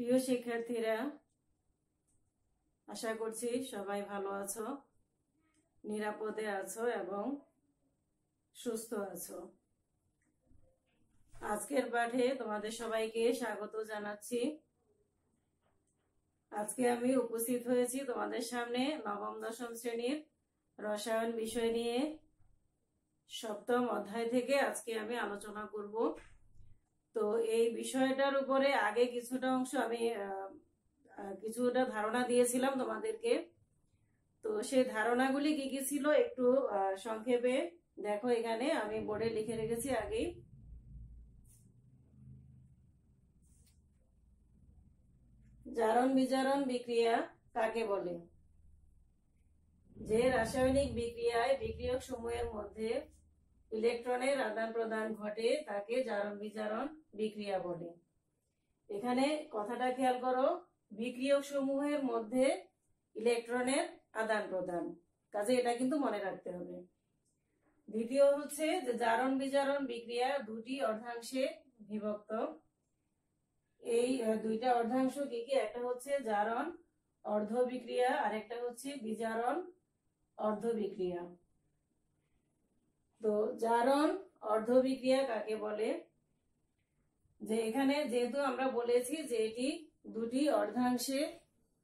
প্রিয় শিক্ষার্থীরা, আশা করছি সবাই ভালো আছো, নিরাপদে আছো এবং সুস্থ আছো। আজকের পাঠে তোমাদের সবাইকে স্বাগত জানাচ্ছি। আজকে আমি উপস্থিত হয়েছি তোমাদের সামনে নবম দশম শ্রেণীর রসায়ন বিষয় নিয়ে। সপ্তম অধ্যায় থেকে আজকে আমি আলোচনা করব। তো এই বিষয়টার উপরে আগে কিছুটা অংশ আমি কিছুটা ধারণা দিয়েছিলাম তোমাদেরকে। তো সেই ধারণাগুলি কি কি ছিল একটু সংক্ষেপে দেখো, এখানে আমি বোর্ডে লিখে রেখেছি আগেই। জারণ বিজারণ বিক্রিয়া কাকে বলে? যে রাসায়নিক বিক্রিয়ায় বিক্রিয়ক সমূহের মধ্যে ইলেকট্রনের আদান প্রদান ঘটে তাকে জারণ বিজারণ বিক্রিয়া বলে। এখানে কথাটা খেয়াল করো, বিক্রিয়ক সমূহের মধ্যে ইলেকট্রনের আদান প্রদান, কাজে এটা কিন্তু মনে রাখতে হবে। দ্বিতীয় হচ্ছে যে জারণ বিজারণ বিক্রিয়া দুটি অর্ধাংশে বিভক্ত। এই দুইটা অর্ধাংশ কি কি? একটা হচ্ছে জারণ অর্ধ বিক্রিয়া আর একটা হচ্ছে বিজারণ অর্ধ বিক্রিয়া। তো জারণ অর্ধ বিক্রিয়া কাকে বলে? যে এখানে যেহেতু আমরা বলেছি যে এটি দুটি অর্ধাংশে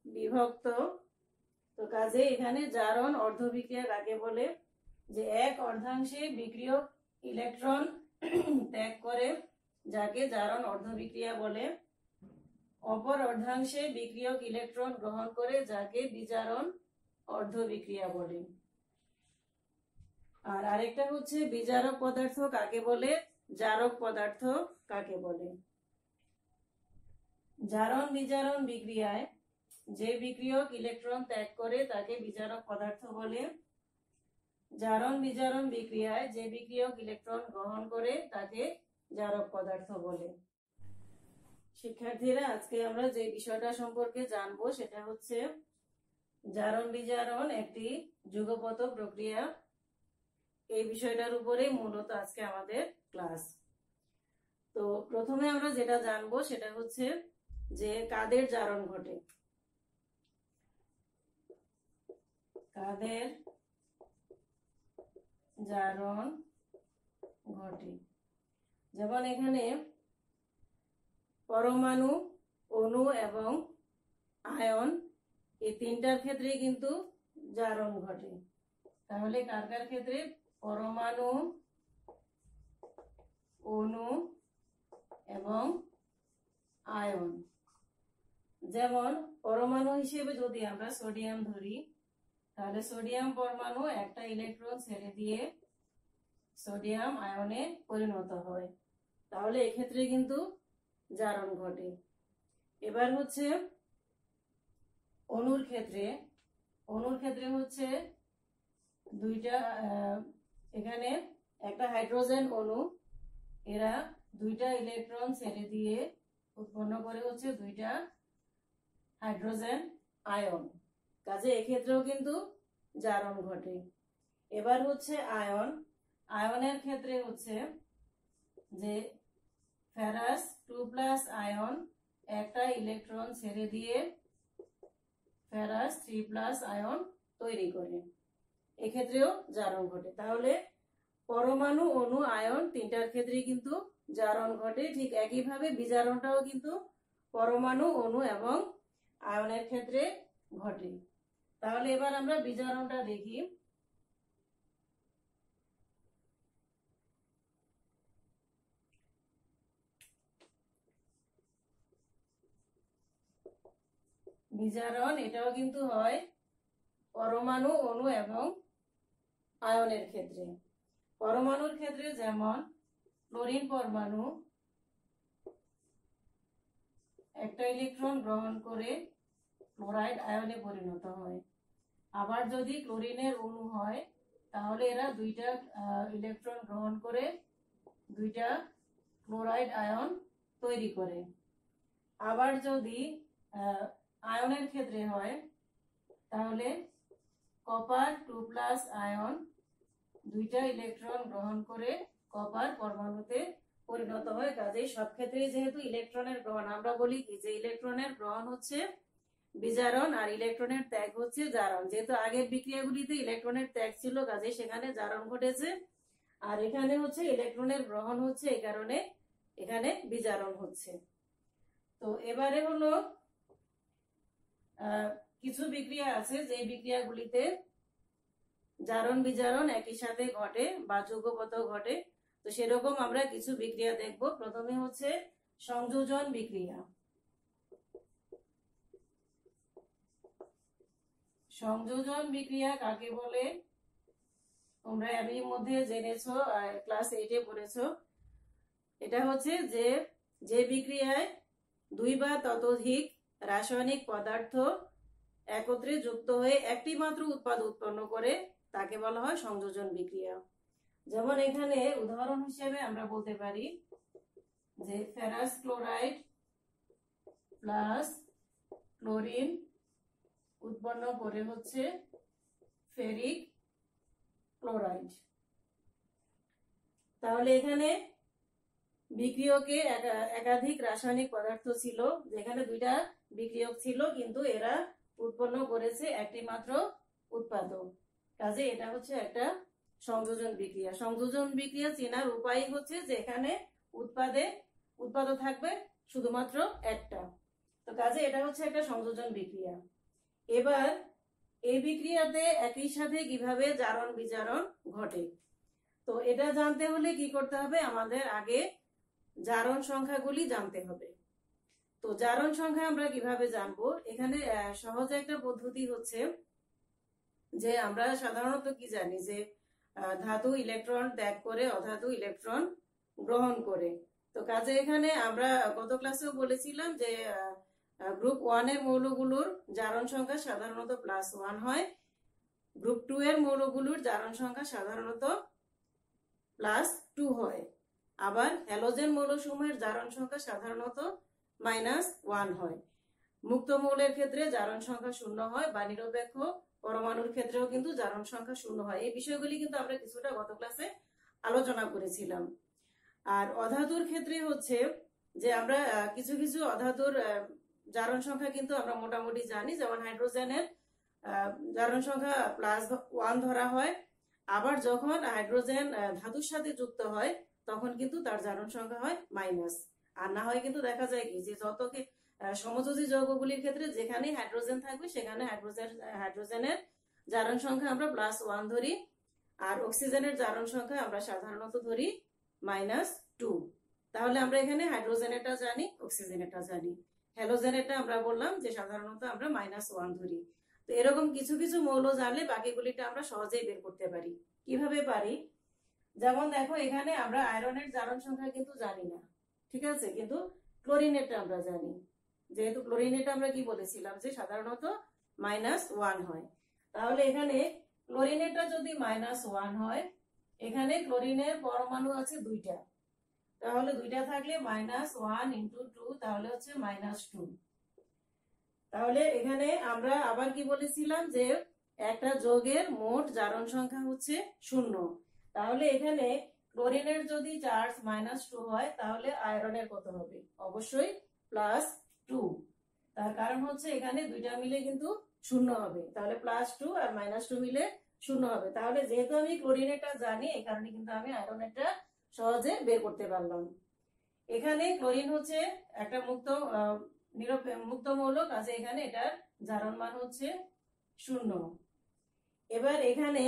বিভক্ত, তো কাজে এখানে জারণ অর্ধ বিক্রিয়া কাকে বলে? যে এক অর্ধাংশে বিক্রিয়ক ইলেকট্রন ত্যাগ করে যাকে জারণ অর্ধ বিক্রিয়া বলে, অপর অর্ধাংশে বিক্রিয়ক ইলেকট্রন গ্রহণ করে যাকে বিজারণ অর্ধ বিক্রিয়া বলে। আর আরেকটা হচ্ছে বিজারক পদার্থ কাকে বলে, জারক পদার্থ কাকে বলে। জারণ বিজারণ বিক্রিয়ায় যে বিক্রিয়ক ইলেকট্রন ত্যাগ করে তাকে বিজারক পদার্থ বলে। জারণ বিজারণ বিক্রিয়ায় যে বিক্রিয়ক ইলেকট্রন গ্রহণ করে তাকে জারক পদার্থ বলে। শিক্ষার্থীরা, আজকে আমরা যে বিষয়টা সম্পর্কে জানবো সেটা হচ্ছে জারণ বিজারণ একটি যুগপত প্রক্রিয়া। এই বিষয়টার উপরে মূলত আজকে আমাদের ক্লাস। তো প্রথমে আমরা যেটা জানবো সেটা হচ্ছে যে কাদের জারণ ঘটে। কাদের জারণ ঘটে? যেমন এখানে পরমাণু, অণু এবং আয়ন, এই তিনটার ক্ষেত্রে কিন্তু জারণ ঘটে। তাহলে কার কার ক্ষেত্রে? পরমাণু, অণু এবং আয়ন। যেমন পরমাণু হিসেবে যদি আমরা সোডিয়াম ধরি, তাহলে সোডিয়াম পরমাণু একটা ইলেকট্রন ছেড়ে দিয়ে সোডিয়াম আয়নে পরিণত হয়, তাহলে এক্ষেত্রে কিন্তু জারণ ঘটে। এবার হচ্ছে অণুর ক্ষেত্রে। অণুর ক্ষেত্রে হচ্ছে দুইটা, এখানে একটা হাইড্রোজেন অণু, এরা দুইটা ইলেকট্রন ছেড়ে দিয়ে উৎপন্ন করে হচ্ছে দুইটা হাইড্রোজেন আয়ন, কাজে এক্ষেত্রেও কিন্তু জারণ ঘটে। এবার হচ্ছে আয়ন। আয়নের ক্ষেত্রে হচ্ছে যে ফেরাস 2+ আয়ন একটা ইলেকট্রন ছেড়ে দিয়ে ফেরাস 3+ আয়ন তৈরি করে, এক্ষেত্রেও জারণ ঘটে। তাহলে পরমাণু, অণু, আয়ন তিনটার ক্ষেত্রে কিন্তু জারণ ঘটে। ঠিক একইভাবে বিজারণটাও কিন্তু পরমাণু, অণু এবং আয়নের ক্ষেত্রে ঘটে। তাহলে এবার আমরা বিজারণটা দেখি। বিজারণ এটাও কিন্তু হয় পরমাণু, অণু এবং আয়নের ক্ষেত্রে। পরমাণুর ক্ষেত্রে যেমন ক্লোরিন পরমাণু একটা ইলেকট্রন গ্রহণ করে ক্লোরাইড আয়নে পরিণত হয়। আবার যদি ক্লোরিনের অণু হয় তাহলে এরা দুইটা ইলেকট্রন গ্রহণ করে দুইটা ক্লোরাইড আয়ন তৈরি করে। আবার যদি আয়নের ক্ষেত্রে হয় তাহলে কপার 2+ আয়ন দুইটা ইলেকট্রন গ্রহণ করে কপার পরমাণুতে পরিণত হয়। কাজেই সব ক্ষেত্রেই যেহেতু ইলেকট্রনের গ্রহণ, আমরা বলি কি যে ইলেকট্রনের গ্রহণ হচ্ছে বিজারণ আর ইলেকট্রনের ত্যাগ হচ্ছে জারণ। যেহেতু আগের বিক্রিয়াগুলিতে ইলেকট্রনের ত্যাগ ছিল, কাজেই সেখানে জারণ ঘটেছে, আর এখানে হচ্ছে ইলেকট্রনের গ্রহণ হচ্ছে, এই কারণে এখানে বিজারণ হচ্ছে। তো এবারে হলো কিছু বিক্রিয়া আছে যে বিক্রিয়াগুলিতে জারণ বিজারণ একই সাথে ঘটে বা যুগপত ঘটে। তো সেরকম আমরা কিছু বিক্রিয়া দেখব। প্রথমে হচ্ছে সংযোজন বিক্রিয়া। সংযোজন বিক্রিয়া কাকে বলে তোমরা এর মধ্যে জেনেছো, ক্লাস 8-এ পড়েছো। এটা হচ্ছে যে বিক্রিয়ায় দুই বা ততোধিক রাসায়নিক পদার্থ একত্রে যুক্ত হয়ে একটি মাত্র উৎপাদ উৎপন্ন করে তাকে বলা হয় সংযোজন বিক্রিয়া। যেমন এখানে উদাহরণ হিসেবে আমরা বলতে পারি যে ফেরাস ক্লোরাইড প্লাস ক্লোরিন উৎপন্ন করে হচ্ছে ফেরিক ক্লোরাইড। তাহলে এখানে বিক্রিয়কে একাধিক রাসায়নিক পদার্থ ছিল, যেখানে দুইটা বিক্রিয়ক ছিল কিন্তু এরা উৎপন্ন করেছে একটি মাত্র উৎপাদক। কাজে এটা হচ্ছে একটা সংযোজন বিক্রিয়া। সংযোজন বিক্রিয়া চেনার উপায় হচ্ছে যে এখানে উৎপাদ থাকবে শুধুমাত্র একটা। তো কাজে এটা হচ্ছে একটা সংযোজন বিক্রিয়া। এবার এই বিক্রিয়াতে একই সাথে কিভাবে জারণ বিজারণ ঘটে, তো এটা জানতে হলে কি করতে হবে, আমাদের আগে জারণ সংখ্যাগুলি জানতে হবে। তো জারণ সংখ্যা আমরা কিভাবে জানবো, এখানে সহজ একটা পদ্ধতি হচ্ছে যে আমরা সাধারণত কি জানি যে ধাতু ইলেকট্রন ত্যাগ করে অধাতু ইলেকট্রন গ্রহণ করে। তো কাজে এখানে আমরা গত ক্লাসেও বলেছিলাম যে গ্রুপ 1 এর মৌলগুলোর জারণ সংখ্যা সাধারণত +1 হয়, গ্রুপ 2 এর মৌলগুলোর জারণ সংখ্যা সাধারণত +2 হয়, আবার হ্যালোজেন মৌলসমূহের জারণ সংখ্যা সাধারণত -1 হয়। মুক্ত মৌলের ক্ষেত্রে জারণ সংখ্যা 0 হয়, বা নিরপেক্ষ পরমাণুর ক্ষেত্রেও কিন্তু জারণ সংখ্যা 0 হয়। এই বিষয়গুলি কিন্তু আমরা কিছুটা গত ক্লাসে আলোচনা করেছিলাম। আর অধাতুর ক্ষেত্রে হচ্ছে যে আমরা কিছু কিছু অধাতুর জারণ সংখ্যা কিন্তু আমরা মোটামুটি জানি, যেমন হাইড্রোজেনের জারণ সংখ্যা +1 ধরা হয়, আবার যখন হাইড্রোজেন ধাতুর সাথে যুক্ত হয় তখন কিন্তু তার জারণ সংখ্যা হয় মাইনাস। আর না হয় কিন্তু দেখা যায় কি যে যতকে সমযোজী যৌগগুলির ক্ষেত্রে যেখানে হাইড্রোজেন থাকবে সেখানে হাইড্রোজেনের জারণ সংখ্যা আমরা +1 ধরি, আর অক্সিজেনের জারণ সংখ্যা আমরা সাধারণত ধরি -2। তাহলে আমরা এখানে হাইড্রোজেনেরটা জানি, অক্সিজেনেরটা জানি, হ্যালোজেনেরটা আমরা বললাম যে সাধারণত আমরা -1 ধরি। তো এরকম কিছু কিছু মৌল জানলে বাকিগুলিটা আমরা সহজেই বের করতে পারি। কিভাবে পারি, যেমন দেখো এখানে আমরা আয়রনের জারণ সংখ্যা কিন্তু জানি না, ঠিক আছে, কিন্তু ক্লোরিনেরটা আমরা জানি। যেহেতু ক্লোরিনেরটা আমরা কি বলেছিলাম যে সাধারণত -1 হয়, তাহলে এখানে ক্লোরিনেরটা যদি -1 হয়, এখানে ক্লোরিনের পরমাণু আছে 2টা, তাহলে 2টা থাকলে -1 × 2 তাহলে হচ্ছে -2। তাহলে এখানে আমরা আবার কি বলেছিলাম যে একটা যৌগের মোট জারণ সংখ্যা হচ্ছে 0। তাহলে এখানে ক্লোরিনের যদি চার্জ -2 হয় তাহলে আয়রনের কত হবে, অবশ্যই +2। তার কারণ হচ্ছে এখানে 2টা মিলে কিন্তু 0 হবে, তাহলে +2 আর -2 মিলে 0 হবে। তাহলে যেহেতু আমি ক্লোরিনেরটা জানি, এই কারণে কিন্তু আমি আয়রনেরটা সহজে বের করতে পারলাম। এখানে ক্লোরিন হচ্ছে একটা মুক্ত মৌল, কাজে এখানে এটার জারণ মান হচ্ছে 0। এবার এখানে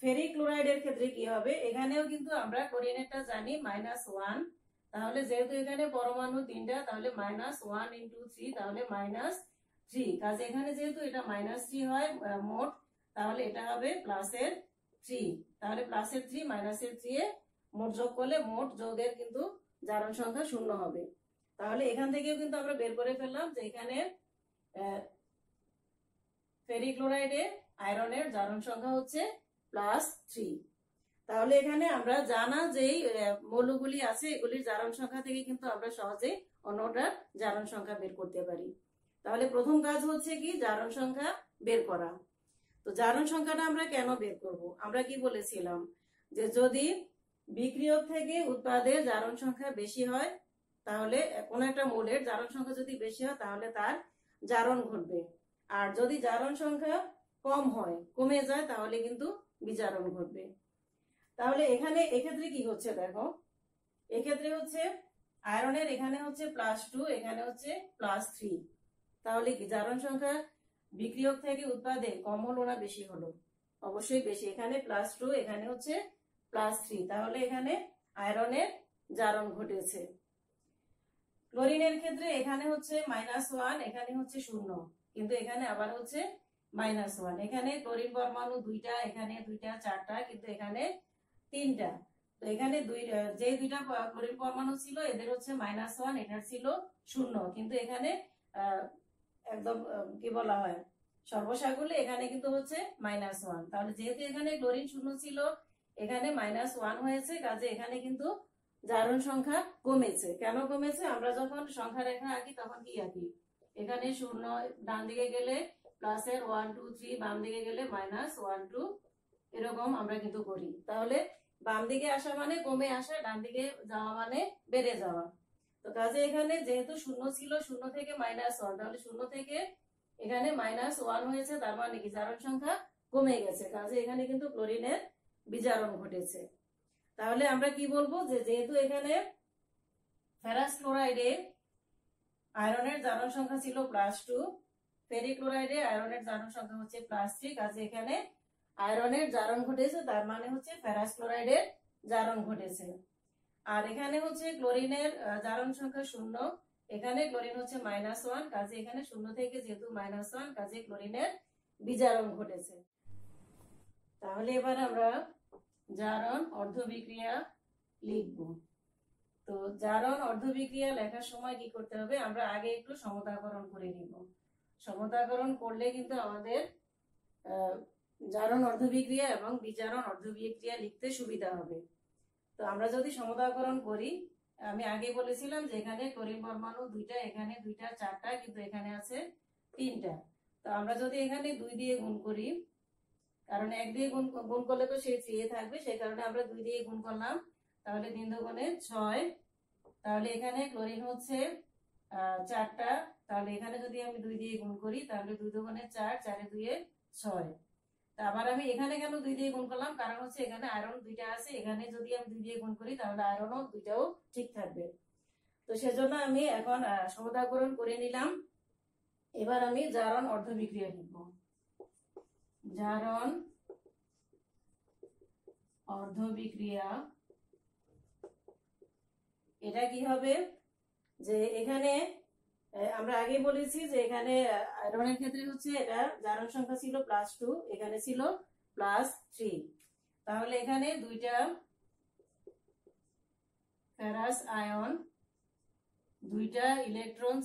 ফেরিক ক্লোরাইডের ক্ষেত্রে কি হবে, এখানেও কিন্তু আমরা ক্লোরিনেরটা জানি -1, তাহলে যেহেতু এখানে পরমাণু 3টা তাহলে -1 × 3 তাহলে -3, কাজে এখানে যেহেতু এটা -3 হয় মোট, তাহলে এটা হবে +3, তাহলে +3 -3 এ মোট যোগ করলে মোট যোগের কিন্তু জারণ সংখ্যা 0 হবে। তাহলে এখান থেকেও কিন্তু আমরা বের করে ফেললাম যে এখানে ফেরিক ক্লোরাইডে আয়রনের জারণ সংখ্যা হচ্ছে +3। তাহলে এখানে আমরা জানা যেই মৌলগুলি আছে এগুলির জারণ সংখ্যা থেকে কিন্তু আমরা সহজে অন্যটার জারণ সংখ্যা বের করতে পারি। তাহলে প্রথম কাজ হচ্ছে কি জারণ সংখ্যা বের করা। তো জারণ সংখ্যাটা আমরা কেন বের করব, আমরা কি বলেছিলাম যে যদি বিক্রিয়ক থেকে উৎপাদের জারণ সংখ্যা বেশি হয়, তাহলে কোন একটা মৌলের জারণ সংখ্যা যদি বেশি হয় তাহলে তার জারণ ঘটবে। আর যদি জারণ সংখ্যা কম হয়, কমে যায়, তাহলে কিন্তু বিজারণ ঘটবে। তাহলে এখানে এক্ষেত্রে কি হচ্ছে দেখো, এক্ষেত্রে হচ্ছে আয়রনের এখানে হচ্ছে +2, এখানে হচ্ছে +3। তাহলে কি জারণ সংখ্যা বিক্রিয়ক থেকে উৎপাদে কম হলো না বেশি হলো? অবশ্যই বেশি। এখানে +2, এখানে হচ্ছে +3, তাহলে এখানে আয়রনের জারণ ঘটেছে। ক্লোরিনের ক্ষেত্রে এখানে হচ্ছে -1, এখানে হচ্ছে 0, কিন্তু এখানে আবার হচ্ছে -1। এখানে ক্লোরিন পরমাণু 2টা, এখানে 2টা, 4টা, কিন্তু এখানে 3টা। তো এখানে যে 2টা ক্লোরিন পরমাণু ছিল এদের হচ্ছে -1, এটার ছিল 0, কিন্তু এখানে একদম কি বলা হয় সর্বসাকুল্যে এখানে কিন্তু হচ্ছে -1। তাহলে যেহেতু এখানে ক্লোরিন 0 ছিল, এখানে -1 হয়েছে, কাজে এখানে কিন্তু জারণ সংখ্যা কমেছে। কেন কমেছে? আমরা যখন সংখ্যা রেখা আঁকি তখন কি আঁকি? এখানে 0 ডান দিকে গেলে প্লাসের 1 2 3, বাম দিকে গেলে -1 2, এরকম আমরা কিন্তু করি। তাহলে বাম দিকে আসা মানে কমে আসা, ডান দিকে যাওয়া মানে বেড়ে যাওয়া। তো কাজে এখানে যেহেতু 0 ছিল, 0 থেকে -1, তাহলে 0 থেকে এখানে -1 হয়েছে, তার মানে কি জারণ সংখ্যা কমে গেছে, কাজে এখানে কিন্তু ক্লোরিনের বিজারণ ঘটেছে। তাহলে আমরা কি বলবো, যে যেহেতু এখানে ফেরাস ক্লোরাইডে আয়রনের জারণ সংখ্যা ছিল +2, ফেরিক ক্লোরাইডে আয়রনের জারণ সংখ্যা হচ্ছে +3, কাজে এখানে আয়রনের জারণ ঘটেছে, তার মানে হচ্ছে ফেরাস ক্লোরাইডের জারণ ঘটেছে। আর এখানে হচ্ছে ক্লোরিনের জারণ সংখ্যা 0, এখানে ক্লোরিন হচ্ছে -1, কাজে এখানে 0 থেকে যেহেতু -1, কাজে ক্লোরিনের বিজারণ ঘটেছে। তাহলে এবার আমরা জারণ অর্ধবিক্রিয়া লিখব। তো জারণ অর্ধবিক্রিয়া লেখার সময় কি করতে হবে, আমরা আগে একটু সমতাকরণ করে নিব। সমতাকরণ করলে কিন্তু আমাদের জারণ অর্ধবিক্রিয়া এবং বিজারণ অর্ধবিক্রিয়া লিখতে সুবিধা হবে। তো আমরা যদি সমতাকরণ করি, আমি আগে বলেছিলাম যে এখানে ক্লোরিন পরমাণু 2টা, এখানে 2টা, 4টা, কিন্তু এখানে আছে 3টা। তো আমরা যদি এখানে 2 দিয়ে গুণ করি, কারণ 1 দিয়ে গুণ করলে তো সেই 3 থাকবে, সেই কারণে আমরা 2 দিয়ে গুণ করলাম। তাহলে 3 দুগুণে 6, তাহলে এখানে ক্লোরিন হচ্ছে 4টা, তাহলে এখানে যদি আমি 2 দিয়ে গুণ করি তাহলে 2 দুগুণে 4, 4 এ 2 এ 6। আবার আমি এখানে কেন 2 দিয়ে গুণ করলাম, কারণ হচ্ছে এখানে আয়রন 2টা আছে, এখানে যদি আমি 2 দিয়ে গুণ করি তাহলে আয়রনও 2টাও ঠিক থাকবে। তো সেজন্য আমি এখন সমতাকরণ করে নিলাম। এবার আমি জারণ অর্ধবিক্রিয়া লিখব। জারণ অর্ধবিক্রিয়া, এটা কি হবে, যে এখানে আমরা আগে বলেছি যে এখানে আয়রনের ক্ষেত্রে হচ্ছে এটা জারণ সংখ্যা ছিল +2, এখানে ছিল +3। তাহলে এখানে 2টা ফেরাস আয়ন 2টা ইলেকট্রন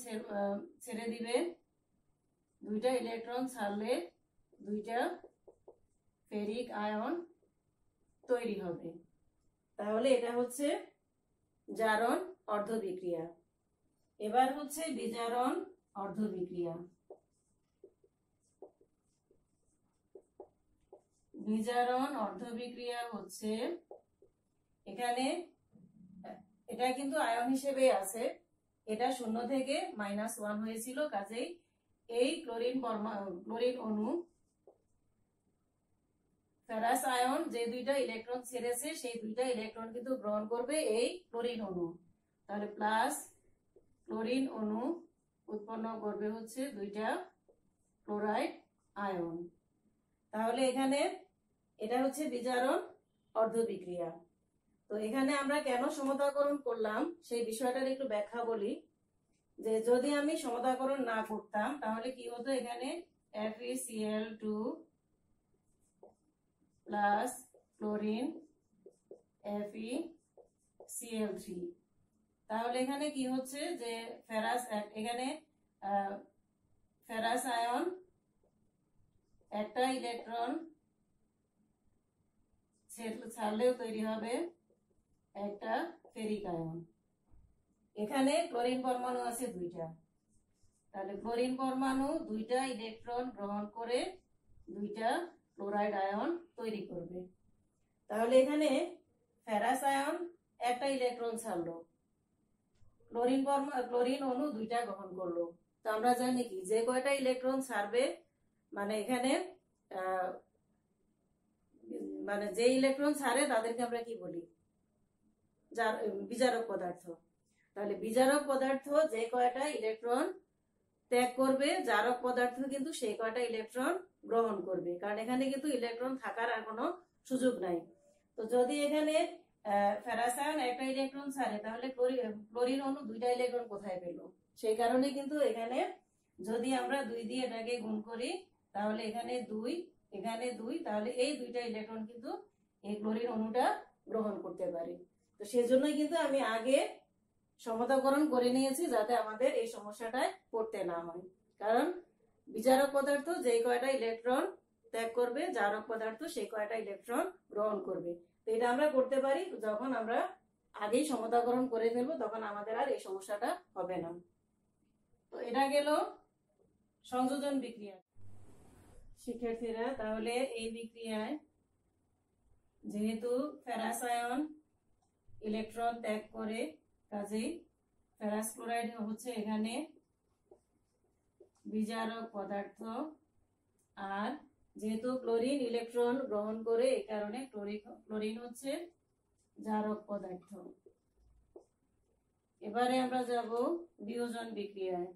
ছেড়ে দিবে, 2টা ইলেকট্রন ছাড়লে 2টা ফেরিক আয়ন তৈরি হবে। তাহলে এটা হচ্ছে জারণ অর্ধবিক্রিয়া। এবার হচ্ছে বিজারণ অর্ধবিক্রিয়া। বিজারণ অর্ধবিক্রিয়া হচ্ছে এখানে এটা কিন্তু আয়ন হিসেবে আছে, এটা 0 থেকে -1 হয়েছিল, কাজেই এই ক্লোরিন অণু ফেরাস আয়ন যে 2টা ইলেকট্রন ছেড়েছে সেই 2টা ইলেকট্রন কিন্তু গ্রহণ করবে এই ক্লোরিন অণু। তাহলে প্লাস ক্লোরিন অণু উৎপন্ন করবে হচ্ছে 2টা ক্লোরাইড আয়ন। তাহলে এখানে এটা হচ্ছে বিজারণ অর্ধবিক্রিয়া। তো এখানে আমরা কেন সমতাকরণ করলাম সেই বিষয়টার একটু ব্যাখ্যা বলি, যে যদি আমি সমতাকরণ না করতাম তাহলে কি হতো, এখানে FeCl2 প্লাস ক্লোরিন FeCl3, তাহলে এখানে কি হচ্ছে যে এখানে ফেরাস আয়ন একটা ইলেকট্রন ছাড়লেও তৈরি হবে একটা ফেরিক আয়ন। এখানে ক্লোরিন পরমাণু আছে 2টা, তাহলে ক্লোরিন পরমাণু 2টা ইলেকট্রন গ্রহণ করে 2টা ক্লোরাইড আয়ন তৈরি করবে। তাহলে এখানে ফেরাস আয়ন একটা ইলেকট্রন ছাড়লো, ক্লোরিন অণু দুইটা গ্রহণ করলো। তো আমরা জানি কি যে কয়টা ইলেকট্রন ছাড়বে মানে এখানে মানে যে ইলেকট্রন ছাড়ে তাদেরকে আমরা কি বলি, বিজারক পদার্থ। তাহলে বিজারক পদার্থ যে কয়টা ইলেকট্রন ত্যাগ করবে, জারক পদার্থ কিন্তু সেই কয়টা ইলেকট্রন গ্রহণ করবে, কারণ এখানে কিন্তু ইলেকট্রন থাকার আর কোনো সুযোগ নাই। তো যদি এখানে ফেরাস আয়ন একটা ইলেকট্রন ছাড়ে তাহলে ক্লোরিন অণু দুইটা ইলেকট্রন কোথায় পেল? সেই কারণে কিন্তু এখানে যদি আমরা 2 দিয়ে এটাকে গুণ করি তাহলে এখানে 2 তাহলে এই দুইটা ইলেকট্রন কিন্তু এই ক্লোরিন অণুটা গ্রহণ করতে পারে। তো সেজন্যই কিন্তু আমি আগে সমতাকরণ করে নিয়েছি যাতে আমাদের এই সমস্যাটায় পড়তে না হয়, কারণ বিজারক পদার্থ যে কয়টা ইলেকট্রন ত্যাগ করবে, জারক পদার্থ সেই কয়টা ইলেকট্রন গ্রহণ করবে। তো এটা আমরা করতে পারি যখন আমরা আগেই সমতাকরণ করে ফেলবো, তখন আমাদের আর এই সমস্যাটা হবে না। তো এটা গেল সংযোজন বিক্রিয়া। শিক্ষার্থীরা, তাহলে এই বিক্রিয়ায় যেহেতু ফেরাস আয়ন ইলেকট্রন ত্যাগ করে, কাজেই ফেরাস ক্লোরাইড হচ্ছে এখানে বিজারক পদার্থ, আর যেহেতু ক্লোরিন ইলেকট্রন গ্রহণ করে এই কারণে ক্লোরিন হচ্ছে জারক পদার্থ। এবারে আমরা যাব বিয়োজন বিক্রিয়ায়।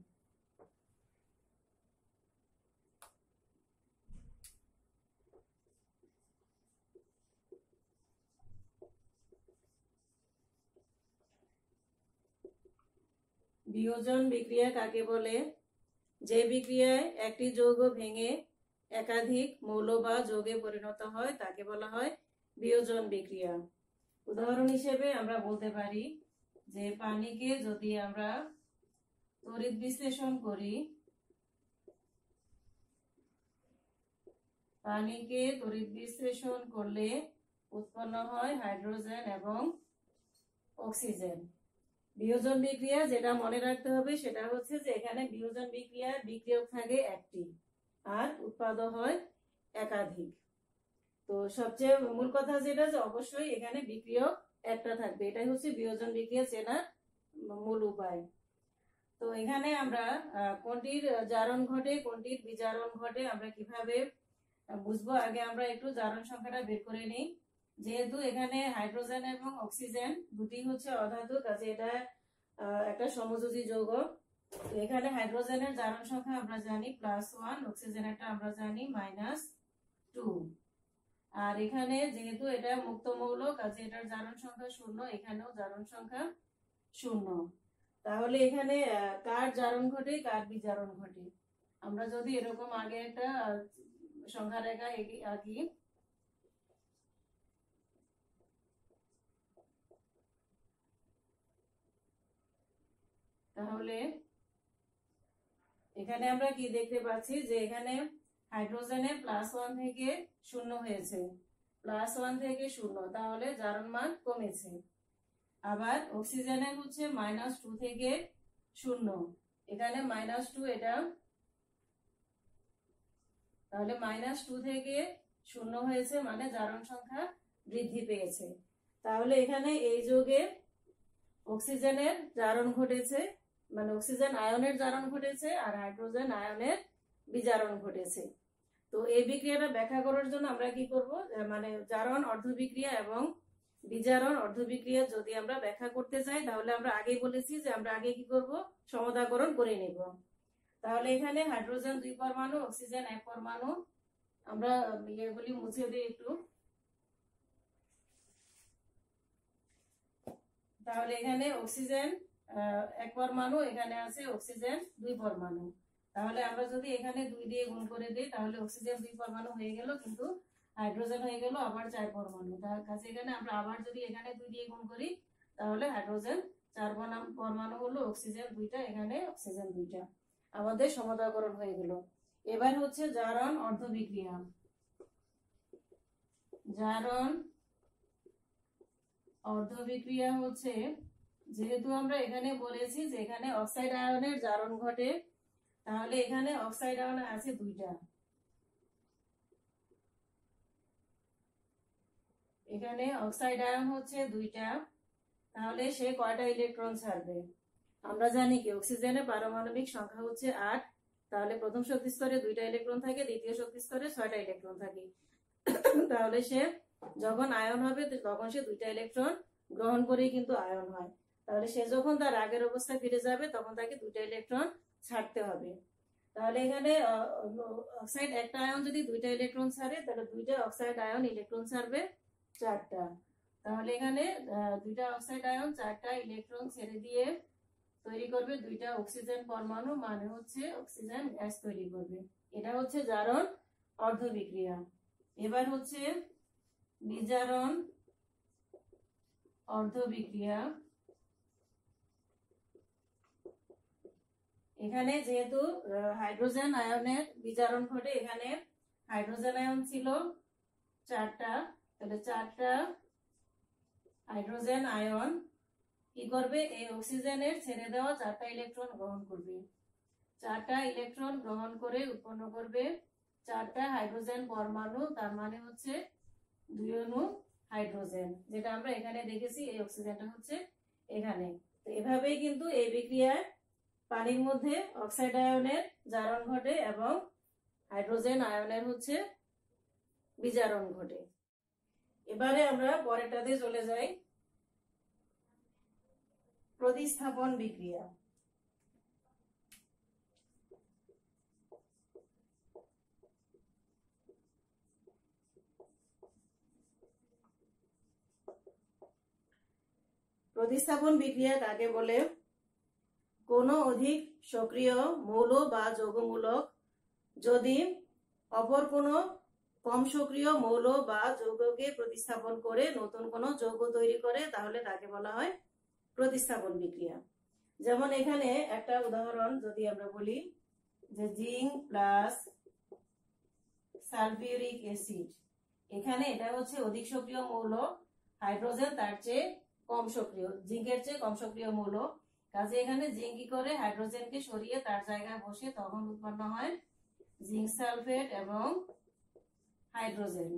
বিয়োজন বিক্রিয়া কাকে বলে? যে বিক্রিয়ায় একটি যৌগ ভেঙে একাধিক মৌল বা যৌগে পরিণত হয় তাকে বলা হয় বিয়োজন বিক্রিয়া। উদাহরণ হিসেবে আমরা বলতে পারি যে পানিকে যদি আমরা তড়িৎ বিশ্লেষণ করি, পানিকে তড়িৎ বিশ্লেষণ করলে উৎপন্ন হয় হাইড্রোজেন এবং অক্সিজেন। বিয়োজন বিক্রিয়া যেটা মনে রাখতে হবে সেটা হচ্ছে যে এখানে বিয়োজন বিক্রিয়ার বিক্রিয়ক থাকে একটি আর উৎপাদক হয় একাধিক। তো সবচেয়ে মূল কথা যেটা যে অবশ্যই এখানে বিক্রিয়ক একটা থাকবে, এটাই হচ্ছে বিয়োজন বিক্রিয়া চেনার মূল উপায়। তো এখানে আমরা কোনটির জারণ ঘটে কোনটির বিজারণ ঘটে আমরা কিভাবে বুঝবো? আগে আমরা একটু জারণ সংখ্যাটা বের করে নিই। যেহেতু এখানে হাইড্রোজেন এবং অক্সিজেন দুটি হচ্ছে অধাতু, কাজে এটা একটা সমযোজী যৌগ। তো এখানে হাইড্রোজেনের জারণ সংখ্যা আমরা জানি +1, অক্সিজেনেরটা আমরা জানি -2। আর এখানে যেহেতু এটা মুক্ত মৌল, কাজে এটার জারণ সংখ্যা 0, এখানেও জারণ সংখ্যা 0। তাহলে এখানে কার জারণ ঘটে কার বিজারণ ঘটে? আমরা যদি এরকম আগে একটা সংখ্যা রেখা আঁকি, তাহলে এখানে আমরা কি দেখতে পাচ্ছি যে এখানে হাইড্রোজেনের +1 থেকে 0 হয়েছে, +1 থেকে 0, তাহলে জারণ মান কমেছে। আবার অক্সিজেনের হচ্ছে -2 থেকে 0, এখানে -2, এটা তাহলে -2 থেকে 0 হয়েছে মানে জারণ সংখ্যা বৃদ্ধি পেয়েছে। তাহলে এখানে এই যৌগে অক্সিজেনের জারণ ঘটেছে, মানে অক্সিজেন আয়নের জারণ ঘটেছে আর হাইড্রোজেন আয়নের বিজারণ ঘটেছে। তো এই বিক্রিয়াটা ব্যাখ্যা করার জন্য আমরা কি করব, মানে জারণ অর্ধবিক্রিয়া এবং বিজারণ অর্ধবিক্রিয়া যদি আমরা ব্যাখ্যা করতে চাই তাহলে আমরা আগেই বলেছি যে আমরা আগে কি করব, সমতাকরণ করে নেব। তাহলে এখানে হাইড্রোজেন 2 পরমাণু, অক্সিজেন 1 পরমাণু, আমরা এগুলি মুছে দিই একটু। তাহলে এখানে অক্সিজেন 1 পরমাণু, এখানে আছে অক্সিজেন 2 পরমাণু। তাহলে আমরা যদি এখানে 2 দিয়ে গুণ করে দিই তাহলে অক্সিজেন 2 পরমাণু হয়ে গেল, কিন্তু হাইড্রোজেন হয়ে গেল আবার 4 পরমাণু। তার কাছে এখানে আমরা আবার যদি এখানে 2 দিয়ে গুণ করি তাহলে হাইড্রোজেন 4 পরমাণু হলো, অক্সিজেন 2টা, এখানে অক্সিজেন 2টা, আমাদের সমতাকরণ হয়ে গেল। এবার হচ্ছে জারণ অর্ধবিক্রিয়া। জারণ অর্ধবিক্রিয়া হচ্ছে, যেহেতু আমরা এখানে বলেছি যে এখানে অক্সাইড আয়নের জারণ ঘটে, তাহলে এখানে অক্সাইড আয়ন আছে 2টা, এখানে অক্সাইড আয়ন হচ্ছে 2টা, তাহলে সে কয়টা ইলেকট্রন ছাড়বে? আমরা জানি কি অক্সিজেনের পারমাণবিক সংখ্যা হচ্ছে 8, তাহলে প্রথম শক্তি স্তরে 2টা ইলেকট্রন থাকে, দ্বিতীয় শক্তি স্তরে 6টা ইলেকট্রন থাকে। তাহলে সে যখন আয়ন হবে তখন সে 2টা ইলেকট্রন গ্রহণ করেই কিন্তু আয়ন হয়। তাহলে সে যখন তার আগের অবস্থায় ফিরে যাবে তখন তাকে 2টা ইলেকট্রন ছাড়তে হবে। তাহলে এখানে অক্সাইড একটা আয়ন যদি 2টা ইলেকট্রন ছাড়ে তাহলে 2টা অক্সাইড আয়ন ইলেকট্রন ছাড়বে 4টা। তাহলে এখানে 2টা অক্সাইড আয়ন 4টা ইলেকট্রন ছেড়ে দিয়ে তৈরি করবে 2টা অক্সিজেন পরমাণু, মানে হচ্ছে অক্সিজেন গ্যাস তৈরি করবে। এটা হচ্ছে জারণ অর্ধ বিক্রিয়া। এবার হচ্ছে বিজারণ অর্ধ বিক্রিয়া। এখানে যেহেতু হাইড্রোজেন আয়নের বিজারণ ঘটে, এখানে হাইড্রোজেন আয়ন ছিল 4টা, তাহলে 4টা হাইড্রোজেন আয়ন কি করবে? এই অক্সিজেনের ছেড়ে দেওয়া 4টা ইলেকট্রন গ্রহণ করবে। 4টা ইলেকট্রন গ্রহণ করে উৎপন্ন করবে 4টা হাইড্রোজেন পরমাণু, তার মানে হচ্ছে 2 অণু হাইড্রোজেন, যেটা আমরা এখানে দেখেছি। এই অক্সিজেনটা হচ্ছে এখানে। তো এভাবেই কিন্তু এই বিক্রিয়ায় পানির মধ্যে অক্সাইড আয়নের জারণ ঘটে এবং হাইড্রোজেন আয়নের হচ্ছে বিজারণ ঘটে। এবারে আমরা পরেরটাতে চলে যাই, প্রতিস্থাপন বিক্রিয়া। প্রতিস্থাপন বিক্রিয়া কাকে বলে? কোনো অধিক সক্রিয় মৌল বা যৌগমূলক যদি অপর কোনো কম সক্রিয় মৌল বা যৌগকে প্রতিস্থাপন করে নতুন কোনো যৌগ তৈরি করে, তাহলে তাকে বলা হয় প্রতিস্থাপন বিক্রিয়া। যেমন এখানে একটা উদাহরণ যদি আমরা বলি যে জিঙ্ক প্লাস সালফিউরিক অ্যাসিড, এখানে এটা হচ্ছে অধিক সক্রিয় মৌল, হাইড্রোজেন তার চেয়ে কম সক্রিয়, জিঙ্কের চেয়ে কম সক্রিয় মৌল। কাজে এখানে জিঙ্ক কি করে হাইড্রোজেনকে সরিয়ে তার জায়গায় বসে, তখন উৎপন্ন হয় জিঙ্ক সালফেট এবং হাইড্রোজেন।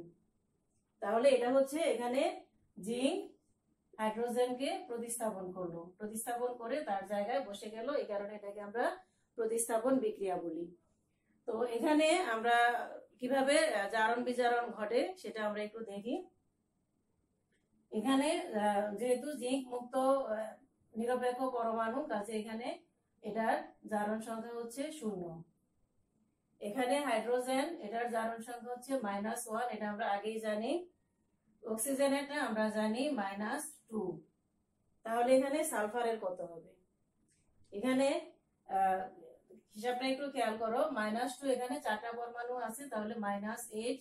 তাহলে এটা হচ্ছে এখানে জিঙ্ক হাইড্রোজেনকে প্রতিস্থাপন করলো, প্রতিস্থাপন করে তার জায়গায় বসে গেল, এই কারণে এটাকে আমরা প্রতিস্থাপন বিক্রিয়া বলি। তো এখানে আমরা কিভাবে জারণ বিজারণ ঘটে সেটা আমরা একটু দেখি। এখানে যেহেতু জিঙ্ক মুক্ত নিরপেক্ষ পরমাণু, কাজে এখানে এটার জারণ সংখ্যা হচ্ছে 0। এখানে হাইড্রোজেন, এটার জারণ সংখ্যা হচ্ছে -1, এটা আমরা আগেই জানি। অক্সিজেনেরটা আমরা জানি -2। তাহলে এখানে সালফারের কত হবে? এখানে হিসাবটা একটু খেয়াল করো, -2, এখানে 4টা পরমাণু আছে, তাহলে -8।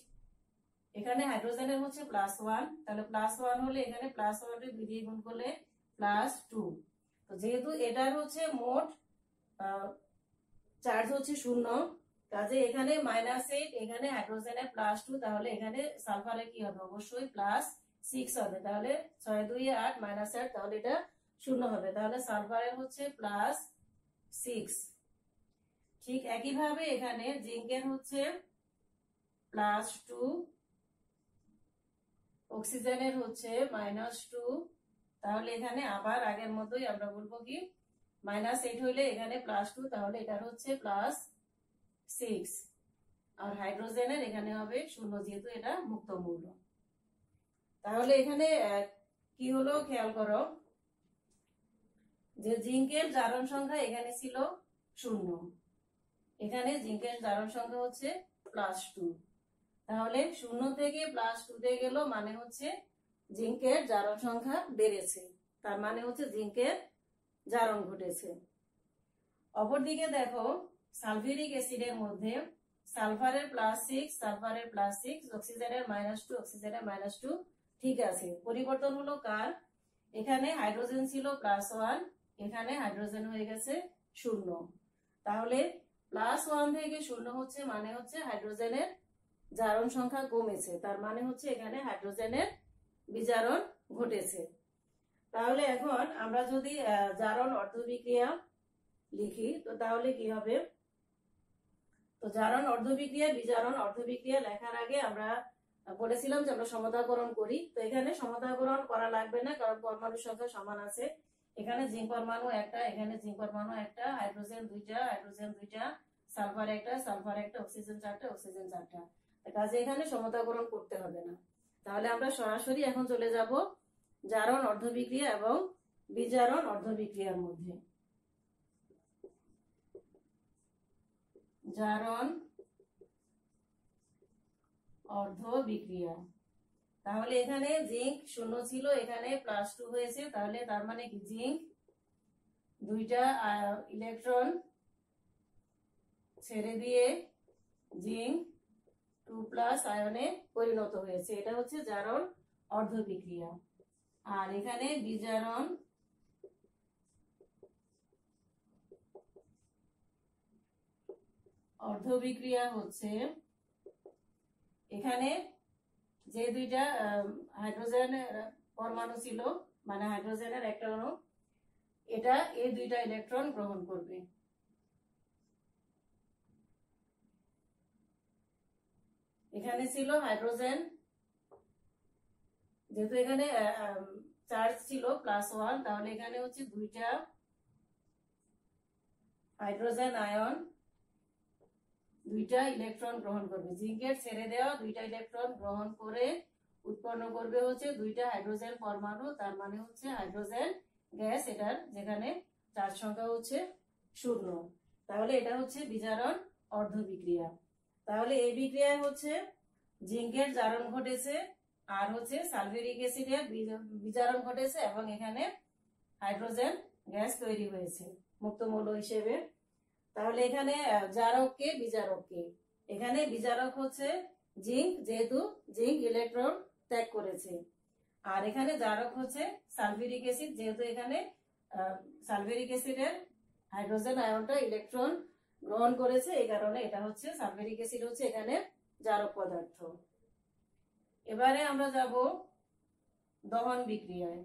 এখানে হাইড্রোজেনের হচ্ছে +1, তাহলে +1 হলে এখানে +1 কে 2 দিয়ে গুণ করলে +2। তো যেহেতু এটার হচ্ছে মোট চার্জ হচ্ছে 0, কাজে এখানে -8, এখানে হাইড্রোজেনের +2, তাহলে এখানে সালফারের কি হবে? অবশ্যই +6 হবে। তাহলে 6 2 8 -8, তাহলে এটা 0 হবে। তাহলে সালফারের হচ্ছে +6। ঠিক একইভাবে এখানে জিঙ্কের হচ্ছে +2, অক্সিজেনের হচ্ছে -2। তাহলে এখানে আবার আগের মতোই আমরা বলবো কি -8 হইলে এখানে +2, তাহলে এটার হচ্ছে +6। আর হাইড্রোজেনের এখানে হবে 0, যেহেতু এটা মুক্ত মৌল। তাহলে এখানে কি হলো খেয়াল করো, যে জিঙ্কের জারণ সংখ্যা এখানে ছিল 0, এখানে জিঙ্কের জারণ সংখ্যা হচ্ছে +2। তাহলে 0 থেকে +2 তে গেল, মানে হচ্ছে জিঙ্কের জারণ সংখ্যা বেড়েছে, তার মানে হচ্ছে জিঙ্কের জারণ ঘটেছে। অপরদিকে দেখো সালফিউরিক অ্যাসিডের মধ্যে সালফারের +6, সালফারের +6, অক্সিজেনের -2, অক্সিজেনের -2, ঠিক আছে। পরিবর্তন হলো কার? এখানে হাইড্রোজেন ছিল +1, এখানে হাইড্রোজেন হয়ে গেছে 0। তাহলে +1 থেকে 0 হচ্ছে, মানে হচ্ছে হাইড্রোজেনের জারণ সংখ্যা কমেছে, তার মানে হচ্ছে এখানে হাইড্রোজেনের বিজারণ ঘটেছে। তাহলে এখন আমরা যদি জারণ অর্ধবিক্রিয়া লিখি, তো তাহলে কি হবে? তো জারণ অর্ধবিক্রিয়া, বিজারণ অর্ধবিক্রিয়া লেখার আগে আমরা বলেছিলাম যে আমরা সমতাকরণ করি। তো এখানে সমতাকরণ করা লাগবে না, কারণ পরমাণুর সংখ্যা সমান আছে। এখানে জিঙ্ক পরমাণু একটা, এখানে জিঙ্ক পরমাণু একটা, হাইড্রোজেন দুইটা, সালফার একটা, অক্সিজেন চারটা, অক্সিজেন চারটা। কাজে এখানে সমতাকরণ করতে হবে না। তাহলে আমরা সরাসরি এখন চলে যাব জারণ অর্ধবিক্রিয়া এবং বিজারণ অর্ধবিক্রিয়ার মধ্যে। জারণ অর্ধবিক্রিয়া। তাহলে এখানে জিঙ্ক 0 ছিল, এখানে +2 হয়েছে, তাহলে তার মানে কি জিঙ্ক দুইটা ইলেকট্রন ছেড়ে দিয়ে জিঙ্ক 2+ আয়নে পরিণত হয়েছে। এটা হচ্ছে জারণ অর্ধবিক্রিয়া। আর এখানে বিজারণ অর্ধবিক্রিয়া হচ্ছে এখানে যে দুইটা হাইড্রোজেন পরমাণু ছিল, মানে হাইড্রোজেনের একটা অণু, এটা এই দুইটা ইলেকট্রন গ্রহণ করবে। এখানে ছিল হাইড্রোজেন, যেহেতু এখানে চার্জ ছিল +1, তাহলে এখানে হচ্ছে দুইটা হাইড্রোজেন আয়ন দুইটা ইলেকট্রন গ্রহণ করবে। জিঙ্কের ছেড়ে দেওয়া দুইটা ইলেকট্রন গ্রহণ করে উৎপন্ন করবে হচ্ছে দুইটা হাইড্রোজেন পরমাণু, তার মানে হচ্ছে হাইড্রোজেন গ্যাস, এটার যেখানে চার্জ সংখ্যা হচ্ছে 0। তাহলে এটা হচ্ছে বিজারণ অর্ধবিক্রিয়া। তাহলে এই বিক্রিয়ায় হচ্ছে জিঙ্কের জারণ ঘটেছে, আর হচ্ছে সালফিউরিক অ্যাসিডের বিজারণ ঘটেছে, এবং এখানে হাইড্রোজেন গ্যাস তৈরি হয়েছে মুক্ত মৌল হিসেবে। তাহলে এখানে জারক কে, বিজারক কে? এখানে বিজারক হচ্ছে জিঙ্ক, যেহেতু জিঙ্ক ইলেকট্রন ত্যাগ করেছে। আর এখানে জারক হচ্ছে সালফিউরিক অ্যাসিড, যেহেতু এখানে সালফিউরিক অ্যাসিডের হাইড্রোজেন আয়নটা ইলেকট্রন গ্রহণ করেছে, এই কারণে এটা হচ্ছে সালফিউরিক অ্যাসিড হচ্ছে এখানে জারক পদার্থ। এবারে আমরা যাব দহন বিক্রিয়ায়।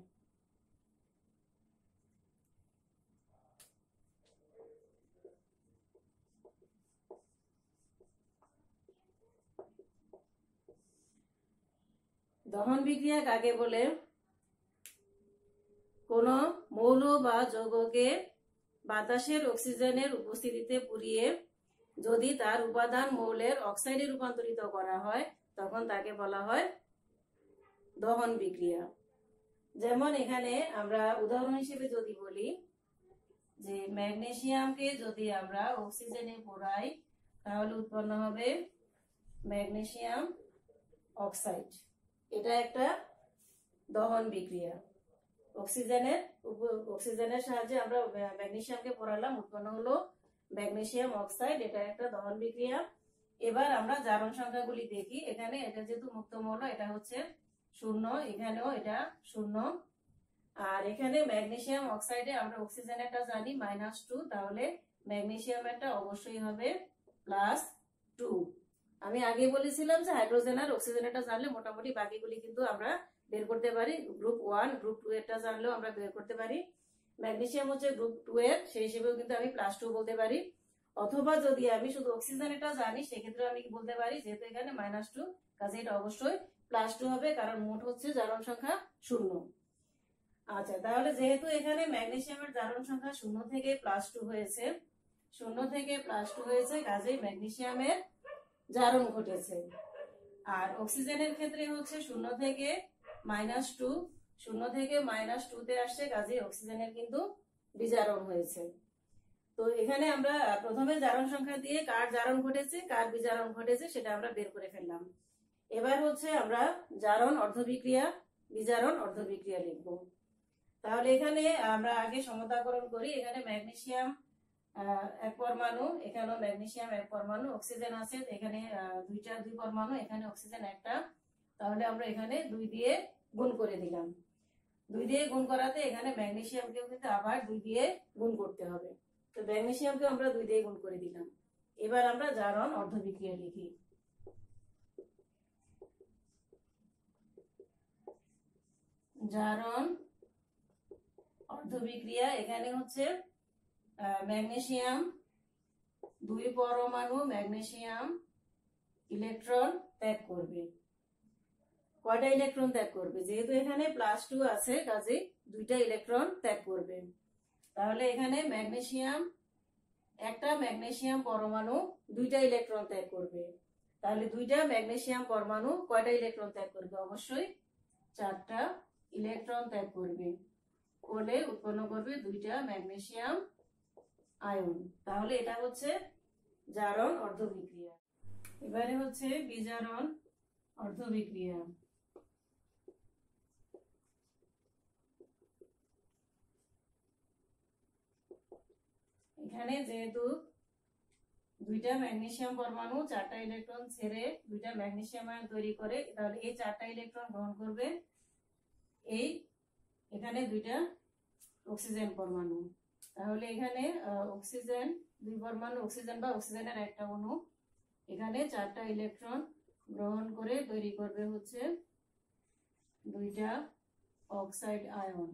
দহন বিক্রিয়া কাকে বলে? কোন মৌল বা যৌগকে বাতাসের অক্সিজেনের উপস্থিতিতে পুড়িয়ে যদি তার উপাদান মৌলের অক্সাইডে রূপান্তরিত করা হয়, তখন তাকে বলা হয় দহন বিক্রিয়া। যেমন এখানে আমরা উদাহরণ হিসেবে যদি বলি যে ম্যাগনেসিয়ামকে যদি আমরা অক্সিজেনে পোড়াই, তাহলে উৎপন্ন হবে ম্যাগনেসিয়াম অক্সাইড। এটা একটা দহন বিক্রিয়া। অক্সিজেনের সাহায্যে আমরা ম্যাগনেসিয়ামকে পোড়ালাম, উৎপন্ন হলো ম্যাগনেসিয়াম অক্সাইড, এটা একটা দহন বিক্রিয়া। এবার আমরা জারণ সংখ্যাগুলি দেখি। এখানে এটা যেহেতু মুক্ত মৌল, এটা হচ্ছে 0, এখানেও এটা 0। আর এখানে ম্যাগনেসিয়াম অক্সাইডে আমরা অক্সিজেনেরটা জানি -2, তাহলে ম্যাগনেসিয়ামেরটা অবশ্যই হবে +2। আমি আগে বলেছিলাম যে হাইড্রোজেন আর অক্সিজেনেরটা জানলে মোটামুটি বাকিগুলি কিন্তু আমরা বের করতে পারি। গ্রুপ 1, গ্রুপ 2 এরটা জানলেও আমরা বের করতে পারি। ম্যাগনেসিয়াম হচ্ছে গ্রুপ 2 এর, সেই হিসেবেও কিন্তু আমি +2 বলতে পারি। অথবা যদি আমি শুধু অক্সিজেনেরটা জানি, সেক্ষেত্রে আমি কি বলতে পারি, যেহেতু এখানে -2, কাজে এটা অবশ্যই +2 হবে, কারণ মোট হচ্ছে জারণ সংখ্যা 0। আচ্ছা, তাহলে যেহেতু এখানে ম্যাগনেসিয়ামের জারণ সংখ্যা 0 থেকে +2 হয়েছে, 0 থেকে +2 হয়েছে, কাজেই ম্যাগনেসিয়ামের জারণ ঘটেছে। আর অক্সিজেনের ক্ষেত্রে হচ্ছে 0 থেকে -2, 0 থেকে -2 তে আসছে, কাজেই অক্সিজেনের কিন্তু বিজারণ হয়েছে। তো এখানে আমরা প্রথমে জারণ সংখ্যা দিয়ে কার জারণ ঘটেছে, কার বিজারণ ঘটেছে, সেটা আমরা বের করে ফেললাম। এবার হচ্ছে আমরা জারণ অর্ধবিক্রিয়া, বিজারণ অর্ধবিক্রিয়া লিখব। তাহলে এখানে আমরা আগে সমতাকরণ করি। এখানে ম্যাগনেসিয়াম 1 পরমাণু, এখানেও ম্যাগনেসিয়াম 1 পরমাণু, অক্সিজেন আছে এখানে 2 পরমাণু, এখানে অক্সিজেন একটা, তাহলে আমরা এখানে 2 দিয়ে গুণ করে দিলাম। 2 দিয়ে গুণ করাতে এখানে ম্যাগনেসিয়ামকেও কিন্তু আবার 2 দিয়ে গুণ করতে হবে, তো ম্যাগনেসিয়ামকে আমরা 2 দিয়ে গুণ করে দিলাম। এবার আমরা জারণ অর্ধবিক্রিয়া লিখি। জারণ অর্ধবিক্রিয়া, এখানে হচ্ছে ম্যাগনেসিয়াম 2 পরমাণু ম্যাগনেসিয়াম ইলেকট্রন ত্যাগ করবে। কয়টা ইলেকট্রন ত্যাগ করবে? যেহেতু এখানে +2 আছে, কাজে 2টা ইলেকট্রন ত্যাগ করবে। তাহলে এখানে একটা ম্যাগনেসিয়াম পরমাণু 2টা ইলেকট্রন ত্যাগ করবে। তাহলে 2টা ম্যাগনেসিয়াম পরমাণু কয়টা ইলেকট্রন ত্যাগ করবে? অবশ্যই 4টা ইলেকট্রন ত্যাগ করবে, করলে উৎপন্ন করবে 2টা ম্যাগনেসিয়াম আয়ন। তাহলে এটা হচ্ছে জারণ অর্ধবিক্রিয়া। এবারে হচ্ছে বিজারণ অর্ধবিক্রিয়া। এখানে যেহেতু 2টা ম্যাগনেসিয়াম পরমাণু 4টা ইলেকট্রন ছেড়ে 2টা ম্যাগনেসিয়াম আয়ন তৈরি করে, তাহলে এই 4টা ইলেকট্রন গ্রহণ করবে এখানে 2টা অক্সিজেন পরমাণু। তাহলে এখানে অক্সিজেন 2 পরমাণু অক্সিজেন বা অক্সিজেনের একটা অণু এখানে 4টা ইলেকট্রন গ্রহণ করে তৈরি করবে হচ্ছে 2টা অক্সাইড আয়ন।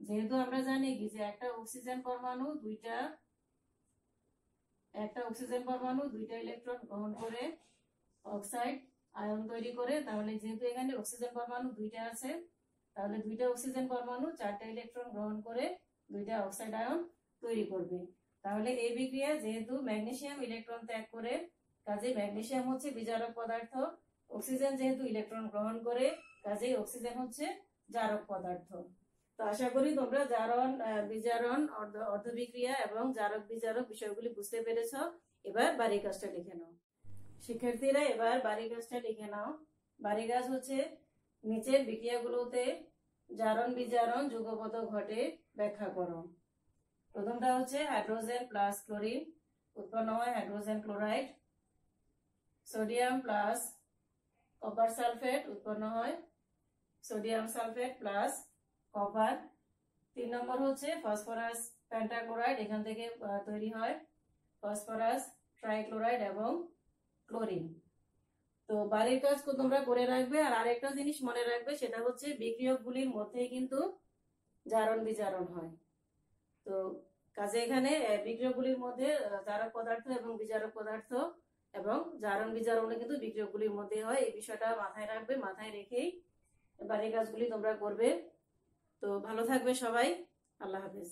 যেহেতু আমরা জানি কি যে একটা অক্সিজেন পরমাণু 2টা ইলেকট্রন গ্রহণ করে অক্সাইড আয়ন তৈরি করে, তাহলে যেহেতু এখানে অক্সিজেন পরমাণু 2টা আছে, তাহলে 2টা অক্সিজেন পরমাণু 4টা ইলেকট্রন গ্রহণ করে 2টা অক্সাইড আয়ন তৈরি করবে। তাহলে এই বিক্রিয়া যেহেতু ম্যাগনেসিয়াম ইলেকট্রন ত্যাগ করে, কাজে ম্যাগনেসিয়াম হচ্ছে বিজারক পদার্থ, অক্সিজেন যেহেতু ইলেকট্রন গ্রহণ করে, কাজেই অক্সিজেন হচ্ছে জারক পদার্থ। তো আশা করি তোমরা জারণ বিজারণ অর্ধবিক্রিয়া এবং জারক বিজারক বিষয়গুলি বুঝতে পেরেছ। এবার বাড়ির কাজটা লিখে নাও। শিক্ষার্থীরা এবার বাড়ির কাজটা লিখে নাও। বাড়ির কাজ হচ্ছে নিচের বিক্রিয়াগুলোতে জারণ বিজারণ যুগপত ঘটে ব্যাখ্যা করো। প্রথমটা হচ্ছে হাইড্রোজেন প্লাস ক্লোরিন উৎপন্ন হয় hydrogen chloride. Sodium plus copper sulphate উৎপন্ন হয় সোডিয়াম সালফেট প্লাস কপার। 3 নম্বর হচ্ছে ফসফরাস পেন্টাক্লোরাইড, এখান থেকে তৈরি হয় ফসফরাস ট্রাইক্লোরাইড এবং ক্লোরিন। তো বাড়ির কাজ তোমরা করে রাখবে। আর আরেকটা জিনিস মনে রাখবে, সেটা হচ্ছে বিক্রিয়কগুলির মধ্যেই কিন্তু জারণ বিজারণ হয়। তো কাজে এখানে বিক্রিয়কগুলির মধ্যে জারক পদার্থ এবং বিজারক পদার্থ এবং জারণ বিজারণ কিন্তু বিক্রিয়কগুলির মধ্যে হয়। এই বিষয়টা মাথায় রাখবে, মাথায় রেখেই বাড়ির কাজগুলি তোমরা করবে। তো ভালো থাকবে সবাই, আল্লাহ হাফেজ।